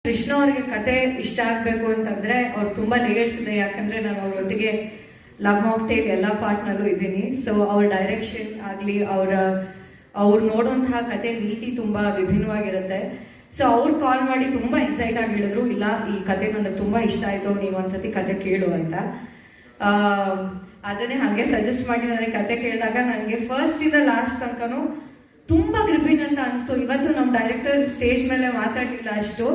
ಕೃಷ್ಣ ಅವ್ರಿಗೆ ಕತೆ ಇಷ್ಟ ಆಗ್ಬೇಕು ಅಂತಂದ್ರೆ ಅವ್ರು ತುಂಬಾ ಲೇಯರ್ಸ್ ಇದೆ. ಯಾಕಂದ್ರೆ ನಾನು ಅವ್ರೊಟ್ಟಿಗೆ ಲವ್ ಮಾಕ್ಟೇಲ್ ಎಲ್ಲ ಪಾರ್ಟ್ನಲ್ಲೂ ಇದ್ದೀನಿ. ಸೊ ಅವ್ರ ಡೈರೆಕ್ಷನ್ ಆಗ್ಲಿ, ಅವ್ರು ನೋಡುವಂತಹ ಕತೆ ರೀತಿ ತುಂಬಾ ವಿಭಿನ್ನವಾಗಿರುತ್ತೆ. ಸೊ ಅವ್ರು ಕಾಲ್ ಮಾಡಿ ತುಂಬಾ ಎಕ್ಸೈಟ್ ಆಗಿ ಹೇಳಿದ್ರು, ಇಲ್ಲ ಈ ಕತೆ ನನಗೆ ತುಂಬಾ ಇಷ್ಟ ಆಯ್ತು, ನೀವು ಒಂದ್ಸತಿ ಕತೆ ಕೇಳು ಅಂತ. ಅದನ್ನೇ ಹಾಗೆ ಸಜೆಸ್ಟ್ ಮಾಡಿ ನನಗೆ ಕತೆ ಕೇಳಿದಾಗ ನನಗೆ ಫಸ್ಟ್ ಇಂದ ಲಾಸ್ಟ್ ತನಕನೂ ತುಂಬಾ ಗ್ರಿಪಿನ್ ಅಂತ ಅನಿಸ್ತು. ಇವತ್ತು ನಮ್ಮ ಡೈರೆಕ್ಟರ್ ಸ್ಟೇಜ್ ಮೇಲೆ ಮಾತಾಡಲಿಲ್ಲ ಅಷ್ಟು,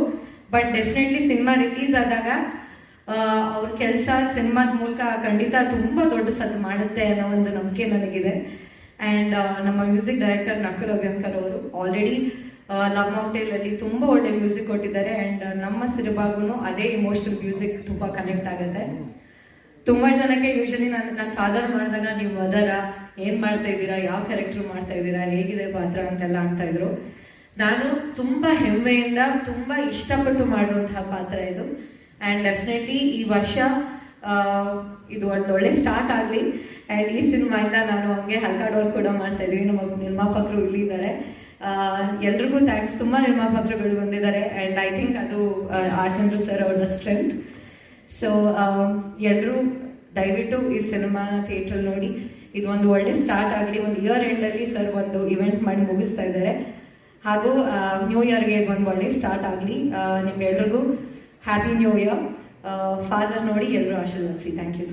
ಬಟ್ ಡೆಫಿನೆಟ್ಲಿ ಸಿನಿಮಾ ರಿಲೀಸ್ ಆದಾಗ ಅವ್ರ ಕೆಲಸ ಸಿನಿಮಾದ ಮೂಲಕ ಖಂಡಿತ ತುಂಬಾ ದೊಡ್ಡ ಸದ್ದು ಮಾಡುತ್ತೆ ಅನ್ನೋ ಒಂದು ನಂಬಿಕೆ ನನಗಿದೆ. ಆ್ಯಂಡ್ ನಮ್ಮ ಮ್ಯೂಸಿಕ್ ಡೈರೆಕ್ಟರ್ ನಕುಲ್ ಅಭ್ಯಂಕರ್ ಅವರು ಆಲ್ರೆಡಿ ಲವ್ ಮಾಕ್ಟೇಲ್ ಅಲ್ಲಿ ತುಂಬಾ ಒಳ್ಳೆ ಮ್ಯೂಸಿಕ್ ಕೊಟ್ಟಿದ್ದಾರೆ. ಆ್ಯಂಡ್ ನಮ್ಮ ಸಿನಿಮಾಗೂ ಅದೇ ಇಮೋಷನಲ್ ಮ್ಯೂಸಿಕ್ ತುಂಬಾ ಕನೆಕ್ಟ್ ಆಗುತ್ತೆ. ತುಂಬಾ ಜನಕ್ಕೆ ಯೂಶಲಿ ನನ್ನ ಫಾದರ್ ಮಾಡಿದಾಗ ನೀವು ಮದರ ಏನ್ ಮಾಡ್ತಾ ಇದ್ದೀರಾ, ಯಾವ ಕ್ಯಾರೆಕ್ಟರ್ ಮಾಡ್ತಾ ಇದ್ದೀರಾ, ಹೇಗಿದೆ ಪಾತ್ರ ಅಂತೆಲ್ಲ ಅಂತ ಇದ್ರು. ನಾನು ತುಂಬಾ ಹೆಮ್ಮೆಯಿಂದ ತುಂಬಾ ಇಷ್ಟಪಟ್ಟು ಮಾಡುವಂತಹ ಪಾತ್ರ ಇದು. ಆ್ಯಂಡ್ ಡೆಫಿನೆಟ್ಲಿ ಈ ವರ್ಷ ಇದು ಒಳ್ಳೆ ಸ್ಟಾರ್ಟ್ ಆಗಲಿ. ಆ್ಯಂಡ್ ಈ ಸಿನಿಮಾಯಿಂದ ನಾನು ಹಂಗೆ ಹಲ್ಕಾಡೋರು ಕೂಡ ಮಾಡ್ತಾ ಇದ್ದೀವಿ. ನಮ್ಮ ನಿರ್ಮಾಪಕರು ಇಲ್ಲಿದ್ದಾರೆ. ಎಲ್ರಿಗೂ ಥ್ಯಾಂಕ್ಸ್. ತುಂಬಾ ನಿರ್ಮಾಪಕರುಗಳು ಬಂದಿದ್ದಾರೆ. ಆ್ಯಂಡ್ ಐ ಥಿಂಕ್ ಅದು ಆರ್ ಚಂದ್ರು ಸರ್ ಅವ್ರ ಸ್ಟ್ರೆಂತ್. ಸೊ ಎಲ್ಲರೂ ದಯವಿಟ್ಟು ಈ ಸಿನಿಮಾ ಥಿಯೇಟ್ರಲ್ಲಿ ನೋಡಿ. ಇದು ಒಂದು ಒಳ್ಳೆ ಸ್ಟಾರ್ಟ್ ಆಗಲಿ. ಒಂದು ಇಯರ್ ಎಂಡಲ್ಲಿ ಸರ್ ಒಂದು ಇವೆಂಟ್ ಮಾಡಿ ಮುಗಿಸ್ತಾ ಇದ್ದಾರೆ. ಹಾಗೂ ನ್ಯೂ ಇಯರ್ಗೆ ಒಂದು ಒಳ್ಳೆ ಸ್ಟಾರ್ಟ್ ಆಗಲಿ. ನಿಮ್ಗೆಲ್ರಿಗೂ ಹ್ಯಾಪಿ ನ್ಯೂ ಇಯರ್. ಫಾದರ್ ನೋಡಿ ಎಲ್ಲರೂ ಆಶೀರ್ವದಿಸಿ. Thank you.